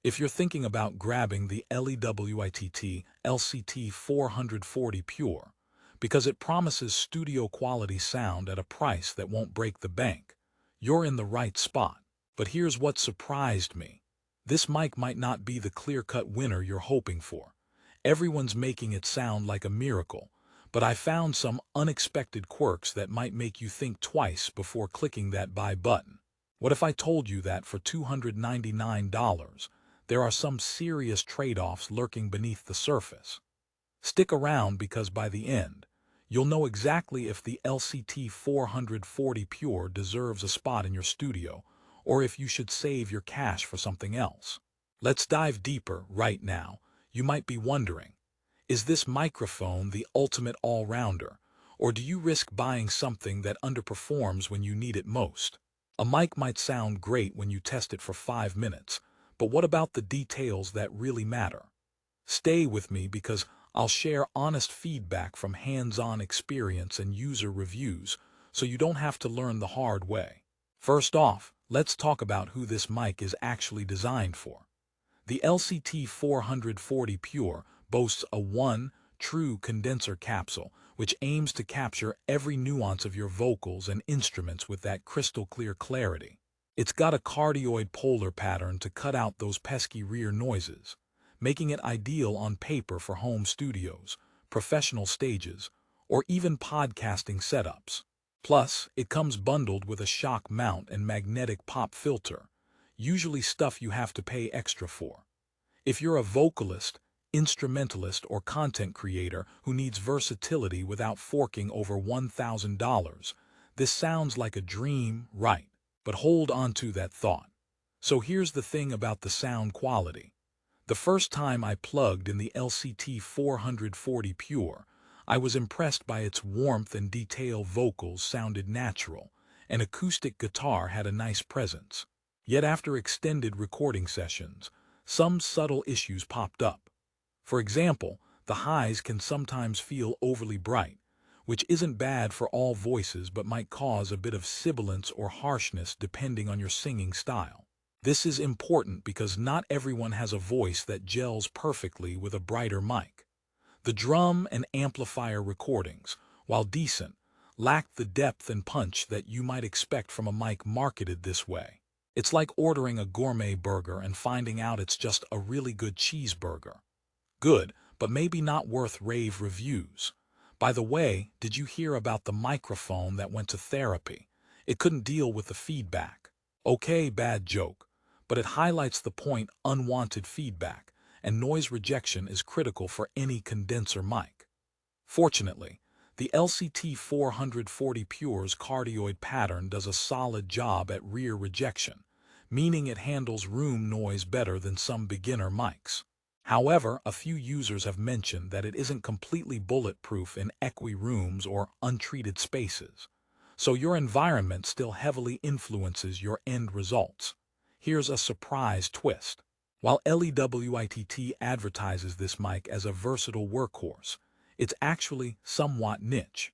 If you're thinking about grabbing the LEWITT LCT 440 Pure, because it promises studio-quality sound at a price that won't break the bank, you're in the right spot. But here's what surprised me. This mic might not be the clear-cut winner you're hoping for. Everyone's making it sound like a miracle, but I found some unexpected quirks that might make you think twice before clicking that buy button. What if I told you that for $299, there are some serious trade-offs lurking beneath the surface? Stick around because by the end, you'll know exactly if the LCT 440 Pure deserves a spot in your studio or if you should save your cash for something else. Let's dive deeper right now. You might be wondering, is this microphone the ultimate all-rounder, or do you risk buying something that underperforms when you need it most? A mic might sound great when you test it for 5 minutes, but what about the details that really matter? Stay with me because I'll share honest feedback from hands-on experience and user reviews so you don't have to learn the hard way. First off, let's talk about who this mic is actually designed for. The LCT 440 Pure boasts a true condenser capsule, which aims to capture every nuance of your vocals and instruments with that crystal-clear clarity. It's got a cardioid polar pattern to cut out those pesky rear noises, making it ideal on paper for home studios, professional stages, or even podcasting setups. Plus, it comes bundled with a shock mount and magnetic pop filter, usually stuff you have to pay extra for. If you're a vocalist, instrumentalist, or content creator who needs versatility without forking over $1,000, this sounds like a dream, right? But hold on to that thought. So here's the thing about the sound quality. The first time I plugged in the LCT 440 Pure, I was impressed by its warmth and detail. Vocals sounded natural, and acoustic guitar had a nice presence. Yet after extended recording sessions, some subtle issues popped up. For example, the highs can sometimes feel overly bright, which isn't bad for all voices but might cause a bit of sibilance or harshness depending on your singing style. This is important because not everyone has a voice that gels perfectly with a brighter mic. The drum and amplifier recordings, while decent, lack the depth and punch that you might expect from a mic marketed this way. It's like ordering a gourmet burger and finding out it's just a really good cheeseburger. Good, but maybe not worth rave reviews. By the way, did you hear about the microphone that went to therapy? It couldn't deal with the feedback. Okay, bad joke, but it highlights the point: unwanted feedback and noise rejection is critical for any condenser mic. Fortunately, the LCT 440 Pure's cardioid pattern does a solid job at rear rejection, meaning it handles room noise better than some beginner mics. However, a few users have mentioned that it isn't completely bulletproof in equi rooms or untreated spaces, so your environment still heavily influences your end results. Here's a surprise twist. While LEWITT advertises this mic as a versatile workhorse, it's actually somewhat niche.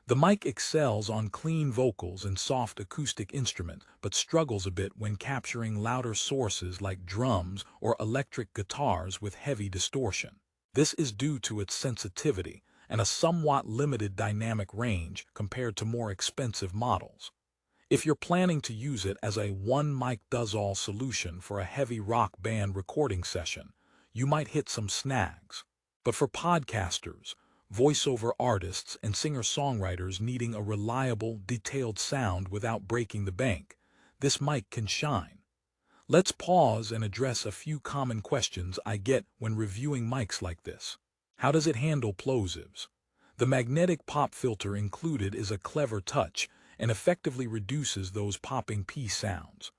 The mic excels on clean vocals and soft acoustic instruments, but struggles a bit when capturing louder sources like drums or electric guitars with heavy distortion. This is due to its sensitivity and a somewhat limited dynamic range compared to more expensive models. If you're planning to use it as a one-mic-does-all solution for a heavy rock band recording session, you might hit some snags. But for podcasters, voiceover artists, and singer-songwriters needing a reliable, detailed sound without breaking the bank, this mic can shine. Let's pause and address a few common questions I get when reviewing mics like this. How does it handle plosives? The magnetic pop filter included is a clever touch and effectively reduces those popping P sounds.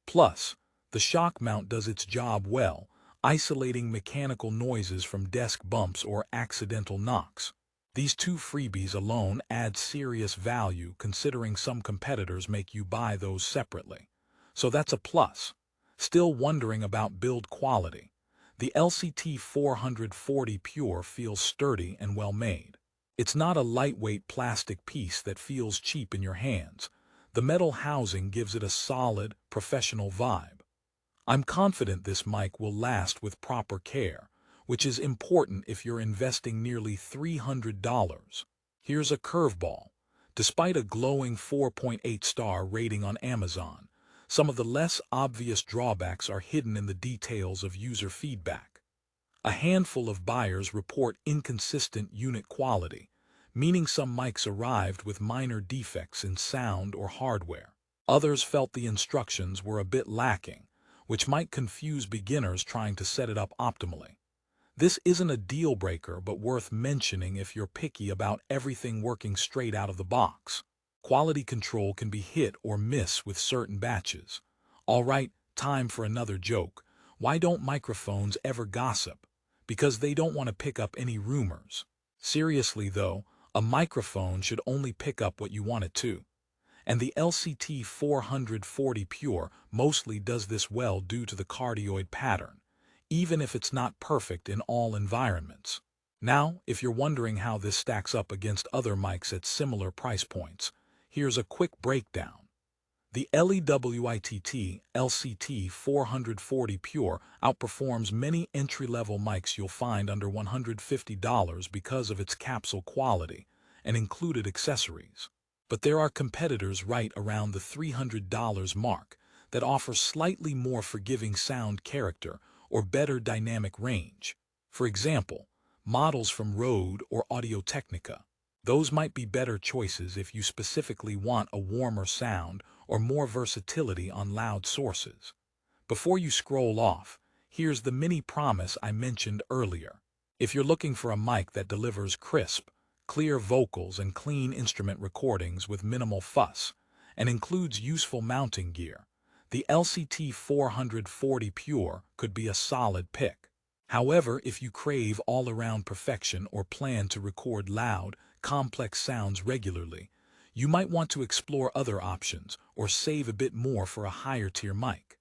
Plus, the shock mount does its job well, isolating mechanical noises from desk bumps or accidental knocks. These two freebies alone add serious value considering some competitors make you buy those separately. So that's a plus. Still wondering about build quality? The LCT 440 Pure feels sturdy and well made. It's not a lightweight plastic piece that feels cheap in your hands. The metal housing gives it a solid, professional vibe. I'm confident this mic will last with proper care, which is important if you're investing nearly $300. Here's a curveball. Despite a glowing 4.8-star rating on Amazon, some of the less obvious drawbacks are hidden in the details of user feedback. A handful of buyers report inconsistent unit quality, meaning some mics arrived with minor defects in sound or hardware. Others felt the instructions were a bit lacking, which might confuse beginners trying to set it up optimally. This isn't a deal breaker, but worth mentioning if you're picky about everything working straight out of the box. Quality control can be hit or miss with certain batches. All right, time for another joke. Why don't microphones ever gossip? Because they don't want to pick up any rumors. Seriously though, a microphone should only pick up what you want it to. And the LCT 440 Pure mostly does this well due to the cardioid pattern, even if it's not perfect in all environments. Now, if you're wondering how this stacks up against other mics at similar price points, here's a quick breakdown. The LEWITT LCT 440 Pure outperforms many entry-level mics you'll find under $150 because of its capsule quality and included accessories. But there are competitors right around the $300 mark that offer slightly more forgiving sound character or better dynamic range. For example, models from Rode or Audio-Technica. Those might be better choices if you specifically want a warmer sound or more versatility on loud sources. Before you scroll off, here's the mini promise I mentioned earlier. If you're looking for a mic that delivers crisp, clear vocals and clean instrument recordings with minimal fuss, and includes useful mounting gear, the LCT 440 Pure could be a solid pick. However, if you crave all-around perfection or plan to record loud, complex sounds regularly, you might want to explore other options or save a bit more for a higher-tier mic.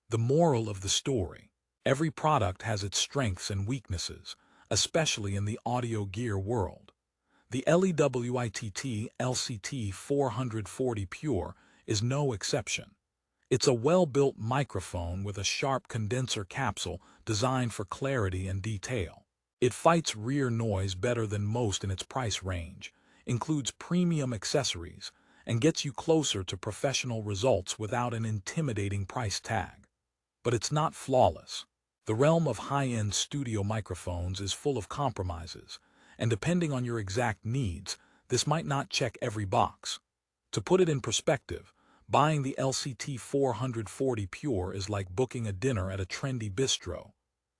The moral of the story: every product has its strengths and weaknesses, especially in the audio gear world. The LEWITT LCT 440 Pure is no exception. It's a well-built microphone with a sharp condenser capsule designed for clarity and detail. It fights rear noise better than most in its price range, includes premium accessories, and gets you closer to professional results without an intimidating price tag. But it's not flawless. The realm of high-end studio microphones is full of compromises, and depending on your exact needs, this might not check every box. To put it in perspective, buying the LCT 440 Pure is like booking a dinner at a trendy bistro.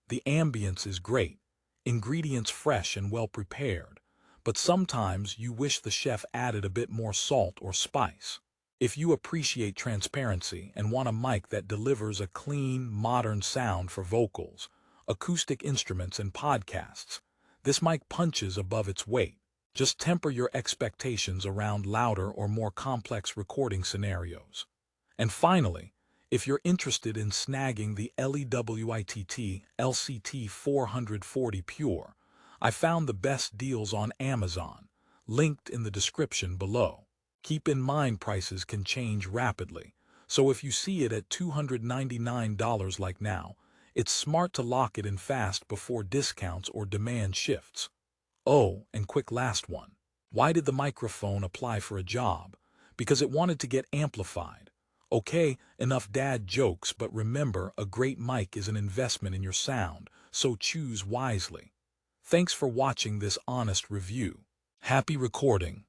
The ambience is great, ingredients fresh and well prepared, but sometimes you wish the chef added a bit more salt or spice. If you appreciate transparency and want a mic that delivers a clean, modern sound for vocals, acoustic instruments, and podcasts, this mic punches above its weight. Just temper your expectations around louder or more complex recording scenarios. And finally, if you're interested in snagging the LEWITT LCT 440 Pure, I found the best deals on Amazon, linked in the description below. Keep in mind prices can change rapidly, so if you see it at $299 like now, it's smart to lock it in fast before discounts or demand shifts. Oh, and quick last one. Why did the microphone apply for a job? Because it wanted to get amplified. Okay, enough dad jokes, but remember, a great mic is an investment in your sound, so choose wisely. Thanks for watching this honest review. Happy recording.